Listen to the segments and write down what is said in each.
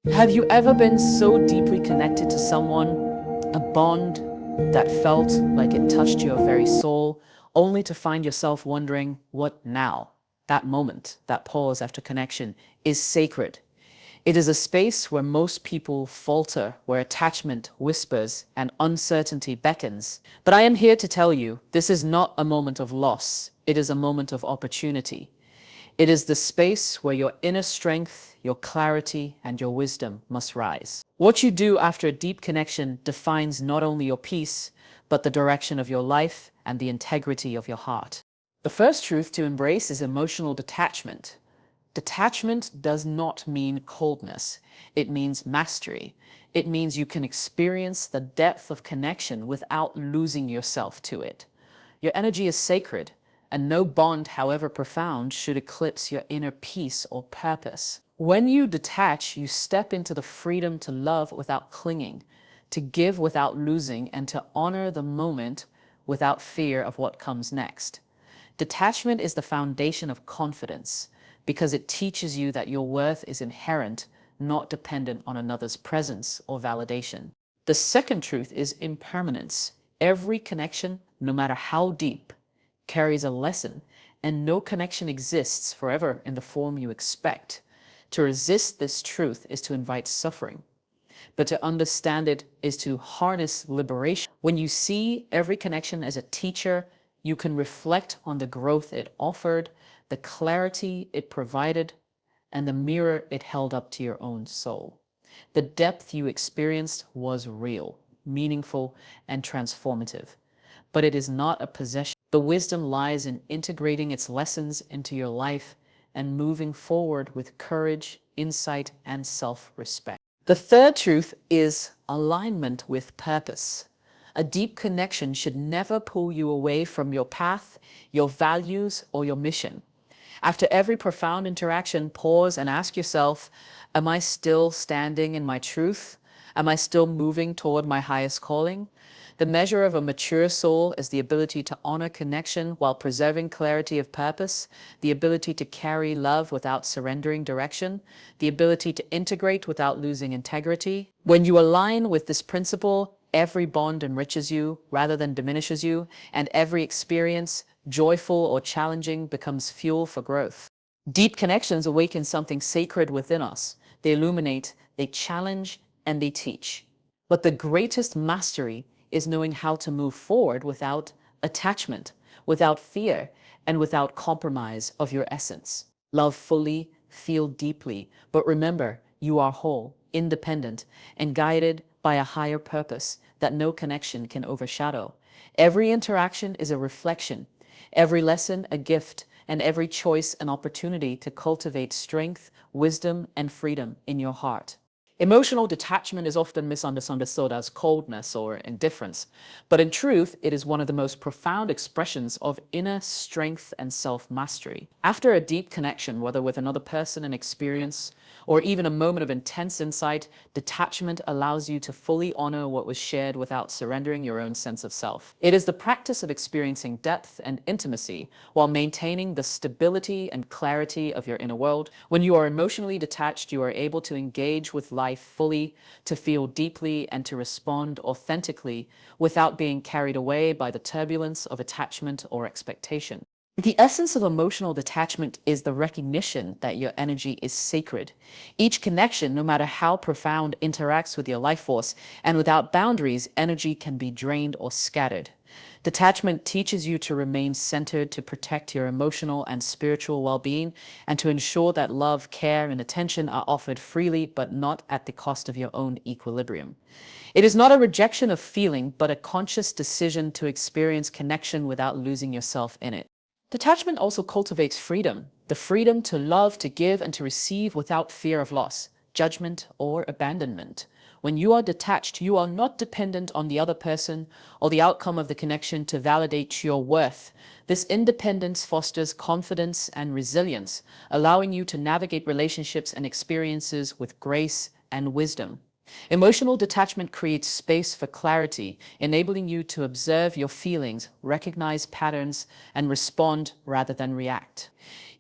Have you ever been so deeply connected to someone, a bond that felt like it touched your very soul, only to find yourself wondering, what now? That moment, that pause after connection, is sacred. It is a space where most people falter, where attachment whispers and uncertainty beckons. But I am here to tell you, this is not a moment of loss. It is a moment of opportunity. It is the space where your inner strength, your clarity, and your wisdom must rise. What you do after a deep connection defines not only your peace, but the direction of your life and the integrity of your heart. The first truth to embrace is emotional detachment. Detachment does not mean coldness. It means mastery. It means you can experience the depth of connection without losing yourself to it. Your energy is sacred, and no bond, however profound, should eclipse your inner peace or purpose. When you detach, you step into the freedom to love without clinging, to give without losing, and to honor the moment without fear of what comes next. Detachment is the foundation of confidence because it teaches you that your worth is inherent, not dependent on another's presence or validation. The second truth is impermanence. Every connection, no matter how deep, carries a lesson, and no connection exists forever in the form you expect. To resist this truth is to invite suffering, but to understand it is to harness liberation. When you see every connection as a teacher, you can reflect on the growth it offered, the clarity it provided, and the mirror it held up to your own soul. The depth you experienced was real, meaningful, and transformative, but it is not a possession. The wisdom lies in integrating its lessons into your life and moving forward with courage, insight, and self-respect. The third truth is alignment with purpose. A deep connection should never pull you away from your path, your values, or your mission. After every profound interaction, pause and ask yourself, am I still standing in my truth? Am I still moving toward my highest calling? The measure of a mature soul is the ability to honor connection while preserving clarity of purpose, the ability to carry love without surrendering direction, the ability to integrate without losing integrity. When you align with this principle, every bond enriches you rather than diminishes you, and every experience, joyful or challenging, becomes fuel for growth. Deep connections awaken something sacred within us. They illuminate, they challenge, and they teach. But the greatest mastery is knowing how to move forward without attachment, without fear, and without compromise of your essence. Love fully, feel deeply, but remember, you are whole, independent, and guided by a higher purpose that no connection can overshadow. Every interaction is a reflection, every lesson a gift, and every choice an opportunity to cultivate strength, wisdom, and freedom in your heart. Emotional detachment is often misunderstood as coldness or indifference, but in truth, it is one of the most profound expressions of inner strength and self-mastery. After a deep connection, whether with another person, an experience, or even a moment of intense insight, detachment allows you to fully honor what was shared without surrendering your own sense of self. It is the practice of experiencing depth and intimacy while maintaining the stability and clarity of your inner world. When you are emotionally detached, you are able to engage with life fully, to feel deeply, and to respond authentically without being carried away by the turbulence of attachment or expectation. The essence of emotional detachment is the recognition that your energy is sacred. Each connection, no matter how profound, interacts with your life force, and without boundaries, energy can be drained or scattered. Detachment teaches you to remain centered, to protect your emotional and spiritual well-being, and to ensure that love, care, and attention are offered freely, but not at the cost of your own equilibrium. It is not a rejection of feeling, but a conscious decision to experience connection without losing yourself in it. Detachment also cultivates freedom, the freedom to love, to give, and to receive without fear of loss, judgment, or abandonment. When you are detached, you are not dependent on the other person or the outcome of the connection to validate your worth. This independence fosters confidence and resilience, allowing you to navigate relationships and experiences with grace and wisdom. Emotional detachment creates space for clarity, enabling you to observe your feelings, recognize patterns, and respond rather than react.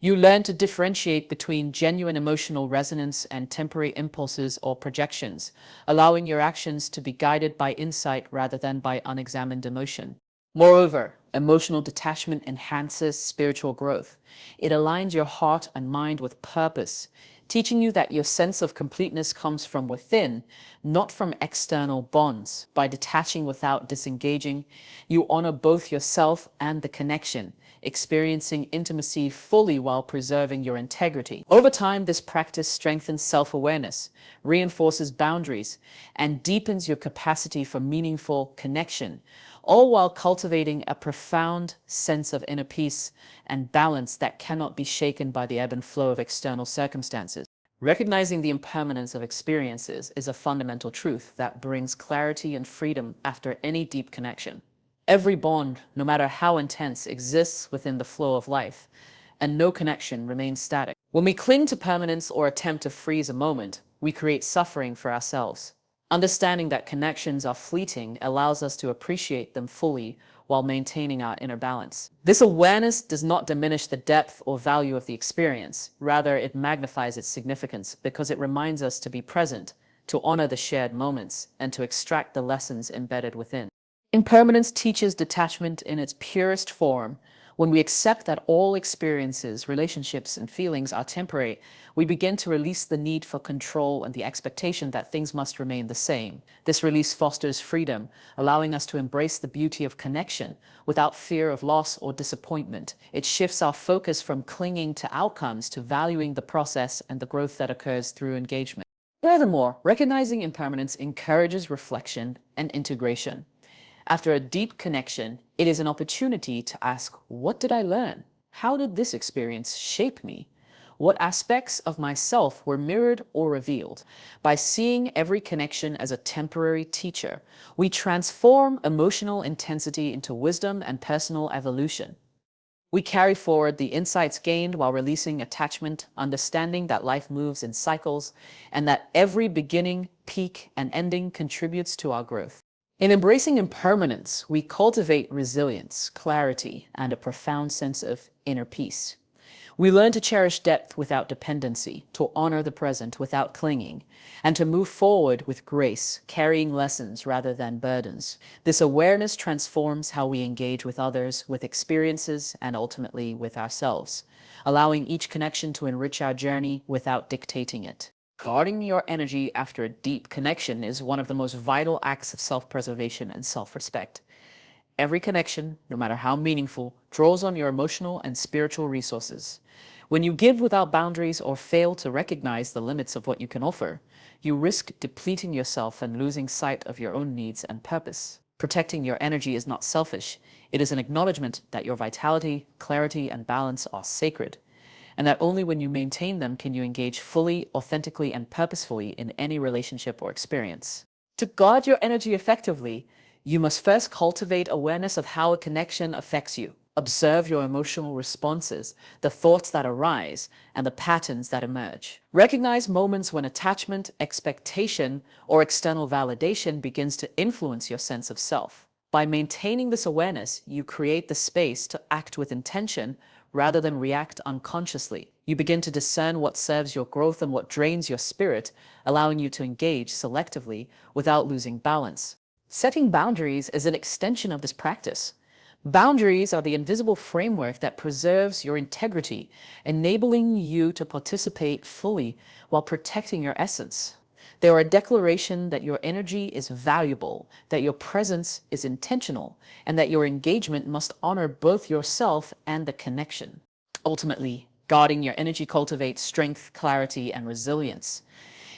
You learn to differentiate between genuine emotional resonance and temporary impulses or projections, allowing your actions to be guided by insight rather than by unexamined emotion. Moreover, emotional detachment enhances spiritual growth. It aligns your heart and mind with purpose, teaching you that your sense of completeness comes from within, not from external bonds. By detaching without disengaging, you honor both yourself and the connection, experiencing intimacy fully while preserving your integrity. Over time, this practice strengthens self-awareness, reinforces boundaries, and deepens your capacity for meaningful connection, all while cultivating a profound sense of inner peace and balance that cannot be shaken by the ebb and flow of external circumstances. Recognizing the impermanence of experiences is a fundamental truth that brings clarity and freedom after any deep connection. Every bond, no matter how intense, exists within the flow of life, and no connection remains static. When we cling to permanence or attempt to freeze a moment, we create suffering for ourselves. Understanding that connections are fleeting allows us to appreciate them fully while maintaining our inner balance. This awareness does not diminish the depth or value of the experience. Rather, it magnifies its significance because it reminds us to be present, to honor the shared moments, and to extract the lessons embedded within. Impermanence teaches detachment in its purest form. When we accept that all experiences, relationships, and feelings are temporary, we begin to release the need for control and the expectation that things must remain the same. This release fosters freedom, allowing us to embrace the beauty of connection without fear of loss or disappointment. It shifts our focus from clinging to outcomes to valuing the process and the growth that occurs through engagement. Furthermore, recognizing impermanence encourages reflection and integration. After a deep connection, it is an opportunity to ask, what did I learn? How did this experience shape me? What aspects of myself were mirrored or revealed? By seeing every connection as a temporary teacher, we transform emotional intensity into wisdom and personal evolution. We carry forward the insights gained while releasing attachment, understanding that life moves in cycles and that every beginning, peak, and ending contributes to our growth. In embracing impermanence, we cultivate resilience, clarity, and a profound sense of inner peace. We learn to cherish depth without dependency, to honor the present without clinging, and to move forward with grace, carrying lessons rather than burdens. This awareness transforms how we engage with others, with experiences, and ultimately with ourselves, allowing each connection to enrich our journey without dictating it. Guarding your energy after a deep connection is one of the most vital acts of self-preservation and self-respect. Every connection, no matter how meaningful, draws on your emotional and spiritual resources. When you give without boundaries or fail to recognize the limits of what you can offer, you risk depleting yourself and losing sight of your own needs and purpose. Protecting your energy is not selfish. It is an acknowledgement that your vitality, clarity, and balance are sacred, and that only when you maintain them can you engage fully, authentically, and purposefully in any relationship or experience. To guard your energy effectively, you must first cultivate awareness of how a connection affects you. Observe your emotional responses, the thoughts that arise, and the patterns that emerge. Recognize moments when attachment, expectation, or external validation begins to influence your sense of self. By maintaining this awareness, you create the space to act with intention rather than react unconsciously. You begin to discern what serves your growth and what drains your spirit, allowing you to engage selectively without losing balance. Setting boundaries is an extension of this practice. Boundaries are the invisible framework that preserves your integrity, enabling you to participate fully while protecting your essence. They are a declaration that your energy is valuable, that your presence is intentional, and that your engagement must honor both yourself and the connection. Ultimately, guarding your energy cultivates strength, clarity, and resilience.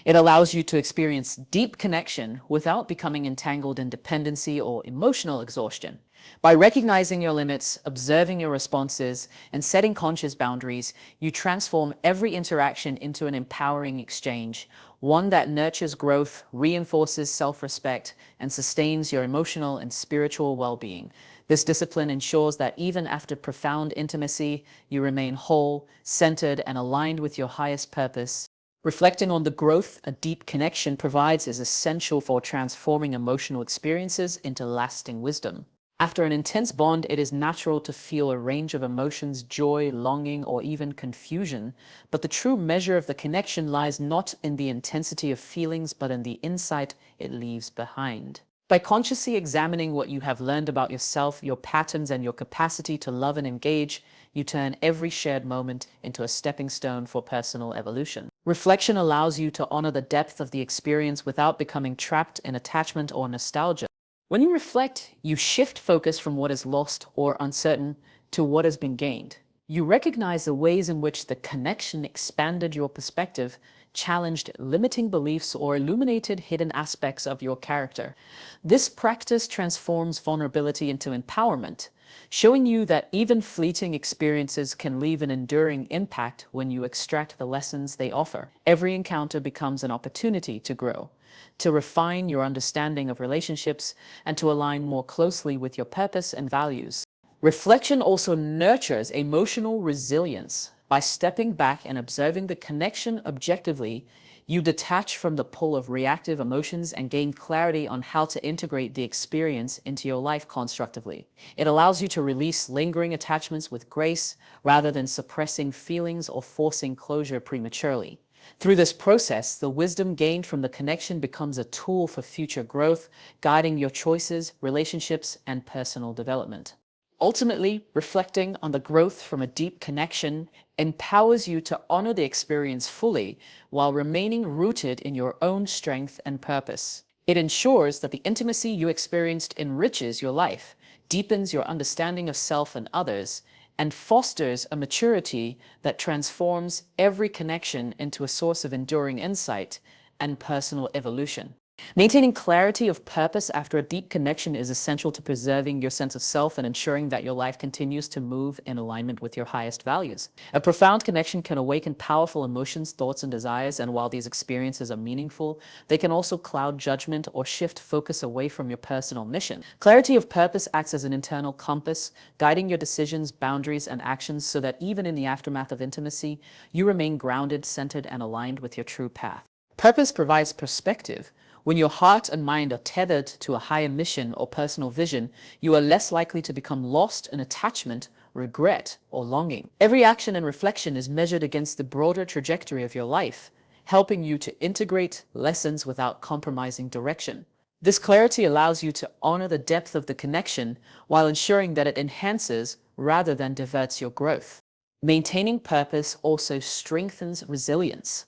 It allows you to experience deep connection without becoming entangled in dependency or emotional exhaustion. By recognizing your limits, observing your responses, and setting conscious boundaries, you transform every interaction into an empowering exchange, one that nurtures growth, reinforces self-respect, and sustains your emotional and spiritual well-being. This discipline ensures that even after profound intimacy, you remain whole, centered, and aligned with your highest purpose. Reflecting on the growth a deep connection provides is essential for transforming emotional experiences into lasting wisdom. After an intense bond, it is natural to feel a range of emotions, joy, longing, or even confusion. But the true measure of the connection lies not in the intensity of feelings, but in the insight it leaves behind. By consciously examining what you have learned about yourself, your patterns, and your capacity to love and engage, you turn every shared moment into a stepping stone for personal evolution. Reflection allows you to honor the depth of the experience without becoming trapped in attachment or nostalgia. When you reflect, you shift focus from what is lost or uncertain to what has been gained. You recognize the ways in which the connection expanded your perspective, challenged limiting beliefs, or illuminated hidden aspects of your character. This practice transforms vulnerability into empowerment, showing you that even fleeting experiences can leave an enduring impact when you extract the lessons they offer. Every encounter becomes an opportunity to grow, to refine your understanding of relationships, and to align more closely with your purpose and values. Reflection also nurtures emotional resilience. By stepping back and observing the connection objectively, you detach from the pull of reactive emotions and gain clarity on how to integrate the experience into your life constructively. It allows you to release lingering attachments with grace rather than suppressing feelings or forcing closure prematurely. Through this process, the wisdom gained from the connection becomes a tool for future growth, guiding your choices, relationships, and personal development. Ultimately, reflecting on the growth from a deep connection empowers you to honor the experience fully while remaining rooted in your own strength and purpose. It ensures that the intimacy you experienced enriches your life, deepens your understanding of self and others, and fosters a maturity that transforms every connection into a source of enduring insight and personal evolution. Maintaining clarity of purpose after a deep connection is essential to preserving your sense of self and ensuring that your life continues to move in alignment with your highest values. A profound connection can awaken powerful emotions, thoughts, and desires, and while these experiences are meaningful, they can also cloud judgment or shift focus away from your personal mission. Clarity of purpose acts as an internal compass, guiding your decisions, boundaries, and actions so that even in the aftermath of intimacy, you remain grounded, centered, and aligned with your true path. Purpose provides perspective. When your heart and mind are tethered to a higher mission or personal vision, you are less likely to become lost in attachment, regret, or longing. Every action and reflection is measured against the broader trajectory of your life, helping you to integrate lessons without compromising direction. This clarity allows you to honor the depth of the connection while ensuring that it enhances rather than diverts your growth. Maintaining purpose also strengthens resilience.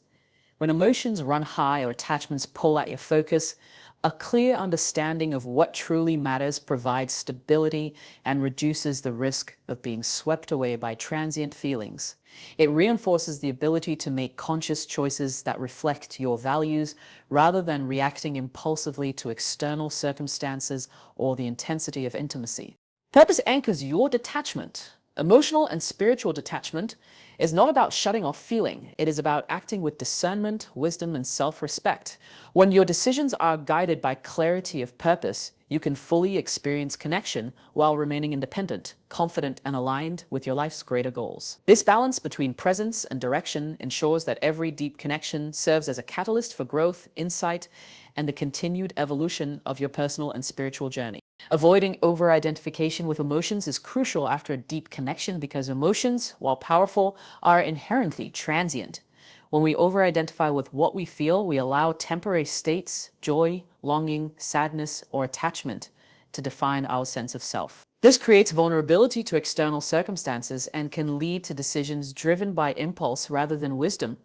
When emotions run high or attachments pull at your focus, a clear understanding of what truly matters provides stability and reduces the risk of being swept away by transient feelings. It reinforces the ability to make conscious choices that reflect your values rather than reacting impulsively to external circumstances or the intensity of intimacy. Purpose anchors your detachment. Emotional and spiritual detachment is not about shutting off feeling. It is about acting with discernment, wisdom, and self-respect. When your decisions are guided by clarity of purpose, you can fully experience connection while remaining independent, confident, and aligned with your life's greater goals. This balance between presence and direction ensures that every deep connection serves as a catalyst for growth, insight, and the continued evolution of your personal and spiritual journey. Avoiding over-identification with emotions is crucial after a deep connection because emotions, while powerful, are inherently transient. When we over-identify with what we feel, we allow temporary states, joy, longing, sadness, or attachment to define our sense of self. This creates vulnerability to external circumstances and can lead to decisions driven by impulse rather than wisdom.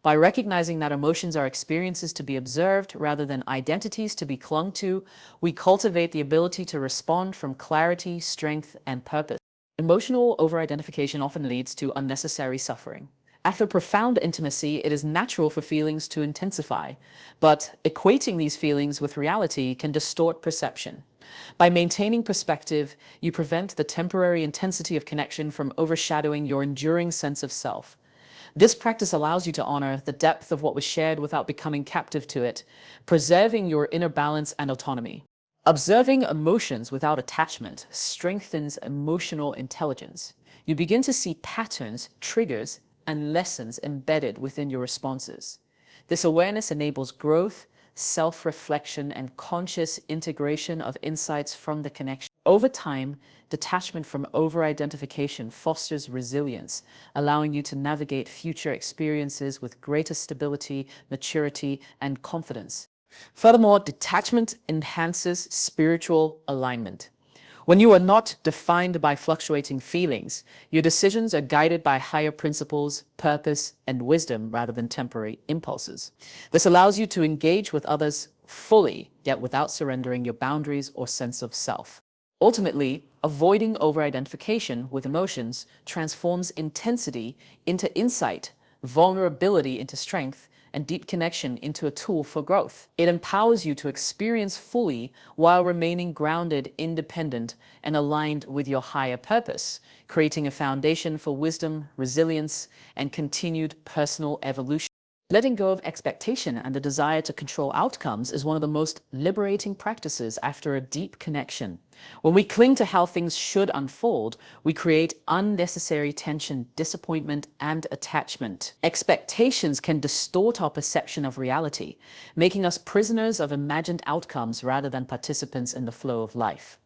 By recognizing that emotions are experiences to be observed rather than identities to be clung to, we cultivate the ability to respond from clarity, strength, and purpose. Emotional over-identification often leads to unnecessary suffering. After profound intimacy, it is natural for feelings to intensify, but equating these feelings with reality can distort perception. By maintaining perspective, you prevent the temporary intensity of connection from overshadowing your enduring sense of self. This practice allows you to honor the depth of what was shared without becoming captive to it, preserving your inner balance and autonomy. Observing emotions without attachment strengthens emotional intelligence. You begin to see patterns, triggers, and lessons embedded within your responses. This awareness enables growth, self-reflection, and conscious integration of insights from the connection. Over time, detachment from over-identification fosters resilience, allowing you to navigate future experiences with greater stability, maturity, and confidence. Furthermore, detachment enhances spiritual alignment. When you are not defined by fluctuating feelings, your decisions are guided by higher principles, purpose, and wisdom rather than temporary impulses. This allows you to engage with others fully, yet without surrendering your boundaries or sense of self. Ultimately, avoiding over-identification with emotions transforms intensity into insight, vulnerability into strength, and deep connection into a tool for growth. It empowers you to experience fully while remaining grounded, independent, and aligned with your higher purpose, creating a foundation for wisdom, resilience, and continued personal evolution. Letting go of expectation and the desire to control outcomes is one of the most liberating practices after a deep connection. When we cling to how things should unfold, we create unnecessary tension, disappointment, and attachment. Expectations can distort our perception of reality, making us prisoners of imagined outcomes rather than participants in the flow of life.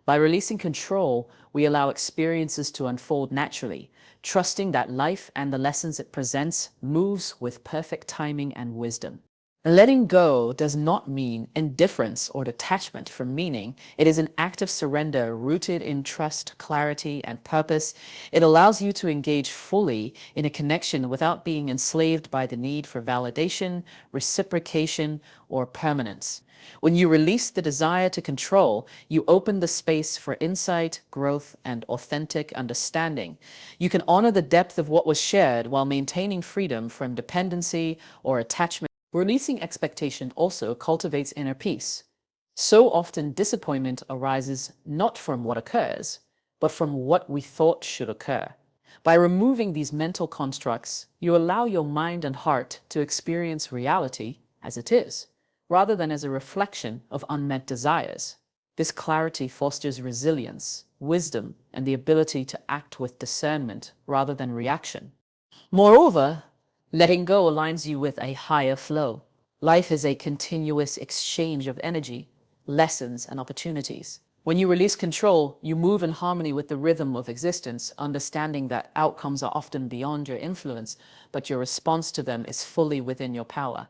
By releasing control, we allow experiences to unfold naturally, trusting that life and the lessons it presents moves with perfect timing and wisdom. Letting go does not mean indifference or detachment from meaning. It is an act of surrender rooted in trust, clarity, and purpose. It allows you to engage fully in a connection without being enslaved by the need for validation, reciprocation, or permanence. When you release the desire to control, you open the space for insight, growth, and authentic understanding. You can honor the depth of what was shared while maintaining freedom from dependency or attachment. Releasing expectation also cultivates inner peace. So often disappointment arises not from what occurs, but from what we thought should occur. By removing these mental constructs, you allow your mind and heart to experience reality as it is, rather than as a reflection of unmet desires. This clarity fosters resilience, wisdom, and the ability to act with discernment rather than reaction. Moreover, letting go aligns you with a higher flow. Life is a continuous exchange of energy, lessons, and opportunities. When you release control, you move in harmony with the rhythm of existence, understanding that outcomes are often beyond your influence, but your response to them is fully within your power.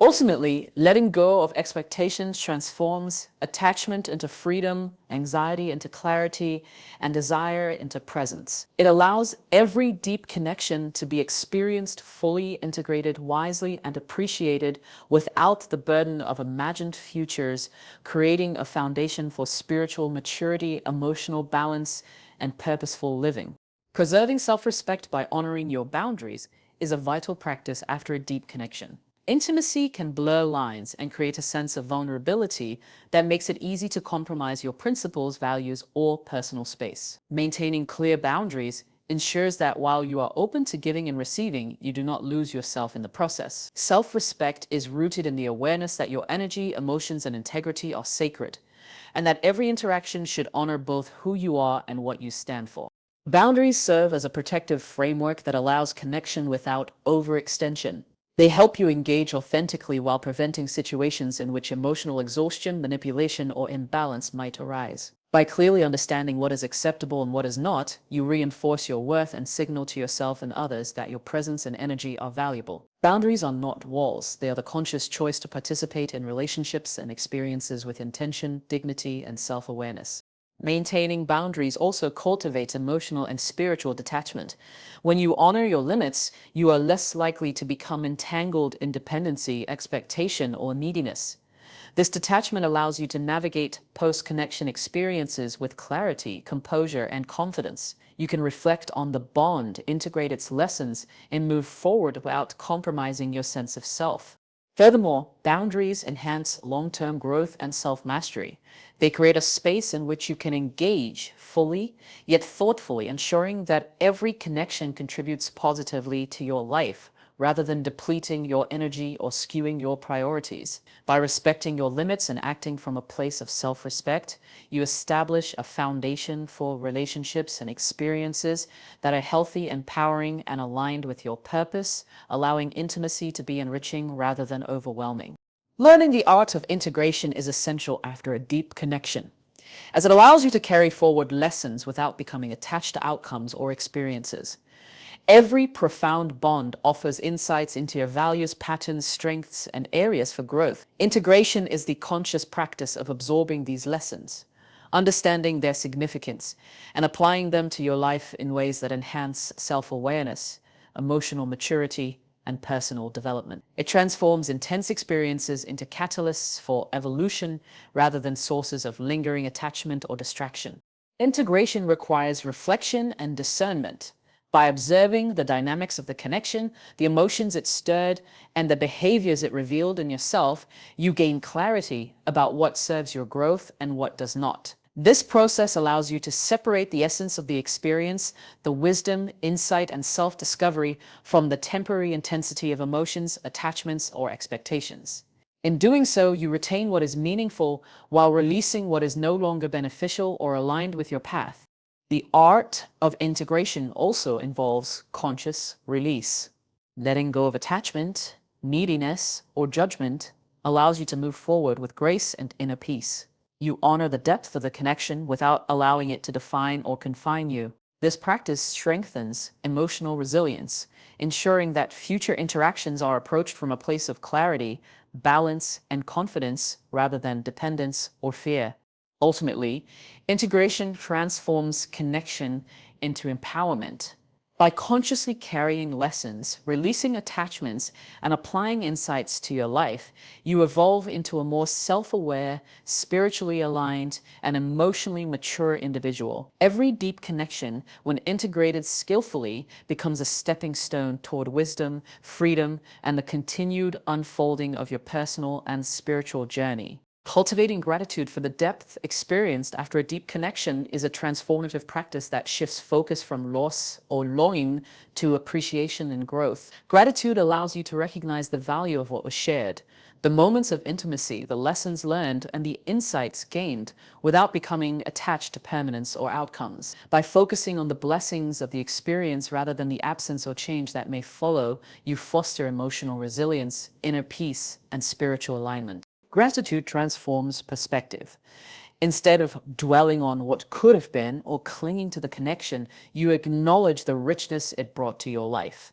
Ultimately, letting go of expectations transforms attachment into freedom, anxiety into clarity, and desire into presence. It allows every deep connection to be experienced fully, integrated wisely, and appreciated without the burden of imagined futures, creating a foundation for spiritual maturity, emotional balance, and purposeful living. Preserving self-respect by honoring your boundaries is a vital practice after a deep connection. Intimacy can blur lines and create a sense of vulnerability that makes it easy to compromise your principles, values, or personal space. Maintaining clear boundaries ensures that while you are open to giving and receiving, you do not lose yourself in the process. Self-respect is rooted in the awareness that your energy, emotions, and integrity are sacred, and that every interaction should honor both who you are and what you stand for. Boundaries serve as a protective framework that allows connection without overextension. They help you engage authentically while preventing situations in which emotional exhaustion, manipulation, or imbalance might arise. By clearly understanding what is acceptable and what is not, you reinforce your worth and signal to yourself and others that your presence and energy are valuable. Boundaries are not walls. They are the conscious choice to participate in relationships and experiences with intention, dignity, and self-awareness. Maintaining boundaries also cultivates emotional and spiritual detachment. When you honor your limits, you are less likely to become entangled in dependency, expectation, or neediness. This detachment allows you to navigate post-connection experiences with clarity, composure, and confidence. You can reflect on the bond, integrate its lessons, and move forward without compromising your sense of self. Furthermore, boundaries enhance long-term growth and self-mastery. They create a space in which you can engage fully, yet thoughtfully, ensuring that every connection contributes positively to your life, rather than depleting your energy or skewing your priorities. By respecting your limits and acting from a place of self-respect, you establish a foundation for relationships and experiences that are healthy, empowering, and aligned with your purpose, allowing intimacy to be enriching rather than overwhelming. Learning the art of integration is essential after a deep connection, as it allows you to carry forward lessons without becoming attached to outcomes or experiences. Every profound bond offers insights into your values, patterns, strengths, and areas for growth. Integration is the conscious practice of absorbing these lessons, understanding their significance, and applying them to your life in ways that enhance self-awareness, emotional maturity, and personal development. It transforms intense experiences into catalysts for evolution rather than sources of lingering attachment or distraction. Integration requires reflection and discernment. By observing the dynamics of the connection, the emotions it stirred, and the behaviors it revealed in yourself, you gain clarity about what serves your growth and what does not. This process allows you to separate the essence of the experience, the wisdom, insight, and self-discovery from the temporary intensity of emotions, attachments, or expectations. In doing so, you retain what is meaningful while releasing what is no longer beneficial or aligned with your path. The art of integration also involves conscious release. Letting go of attachment, neediness, or judgment allows you to move forward with grace and inner peace. You honor the depth of the connection without allowing it to define or confine you. This practice strengthens emotional resilience, ensuring that future interactions are approached from a place of clarity, balance, and confidence rather than dependence or fear. Ultimately, integration transforms connection into empowerment. By consciously carrying lessons, releasing attachments, and applying insights to your life, you evolve into a more self-aware, spiritually aligned, and emotionally mature individual. Every deep connection, when integrated skillfully, becomes a stepping stone toward wisdom, freedom, and the continued unfolding of your personal and spiritual journey. Cultivating gratitude for the depth experienced after a deep connection is a transformative practice that shifts focus from loss or longing to appreciation and growth. Gratitude allows you to recognize the value of what was shared, the moments of intimacy, the lessons learned, and the insights gained without becoming attached to permanence or outcomes. By focusing on the blessings of the experience rather than the absence or change that may follow, you foster emotional resilience, inner peace, and spiritual alignment. Gratitude transforms perspective. Instead of dwelling on what could have been or clinging to the connection, you acknowledge the richness it brought to your life.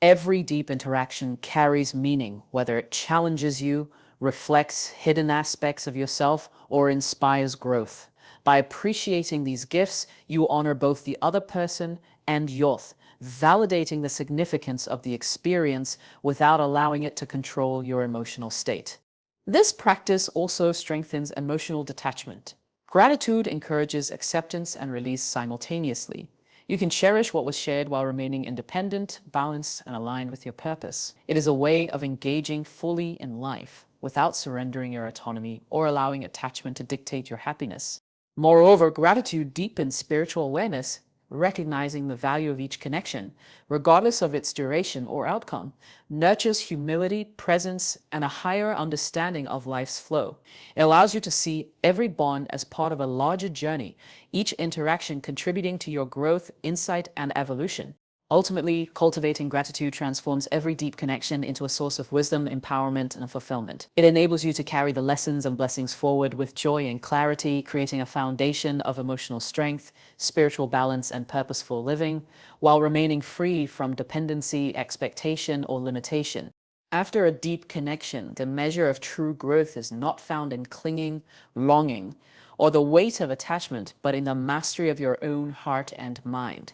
Every deep interaction carries meaning, whether it challenges you, reflects hidden aspects of yourself, or inspires growth. By appreciating these gifts, you honor both the other person and yourself, validating the significance of the experience without allowing it to control your emotional state. This practice also strengthens emotional detachment. Gratitude encourages acceptance and release simultaneously. You can cherish what was shared while remaining independent, balanced, and aligned with your purpose. It is a way of engaging fully in life without surrendering your autonomy or allowing attachment to dictate your happiness. Moreover, gratitude deepens spiritual awareness, recognizing the value of each connection, regardless of its duration or outcome, nurtures humility, presence, and a higher understanding of life's flow. It allows you to see every bond as part of a larger journey, each interaction contributing to your growth, insight, and evolution. Ultimately, cultivating gratitude transforms every deep connection into a source of wisdom, empowerment, and fulfillment. It enables you to carry the lessons and blessings forward with joy and clarity, creating a foundation of emotional strength, spiritual balance, and purposeful living, while remaining free from dependency, expectation, or limitation. After a deep connection, the measure of true growth is not found in clinging, longing, or the weight of attachment, but in the mastery of your own heart and mind.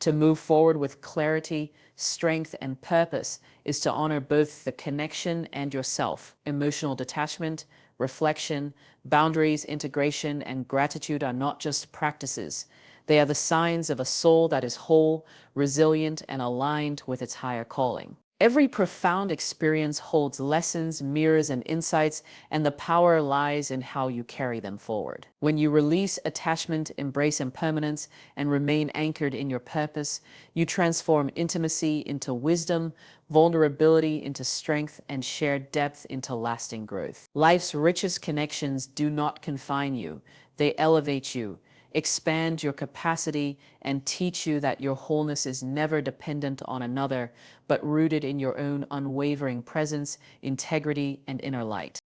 To move forward with clarity, strength, and purpose is to honor both the connection and yourself. Emotional detachment, reflection, boundaries, integration, and gratitude are not just practices. They are the signs of a soul that is whole, resilient, and aligned with its higher calling. Every profound experience holds lessons, mirrors, and insights, and the power lies in how you carry them forward. When you release attachment, embrace impermanence, and remain anchored in your purpose, you transform intimacy into wisdom, vulnerability into strength, and shared depth into lasting growth. Life's richest connections do not confine you, they elevate you, expand your capacity, and teach you that your wholeness is never dependent on another, but rooted in your own unwavering presence, integrity, and inner light.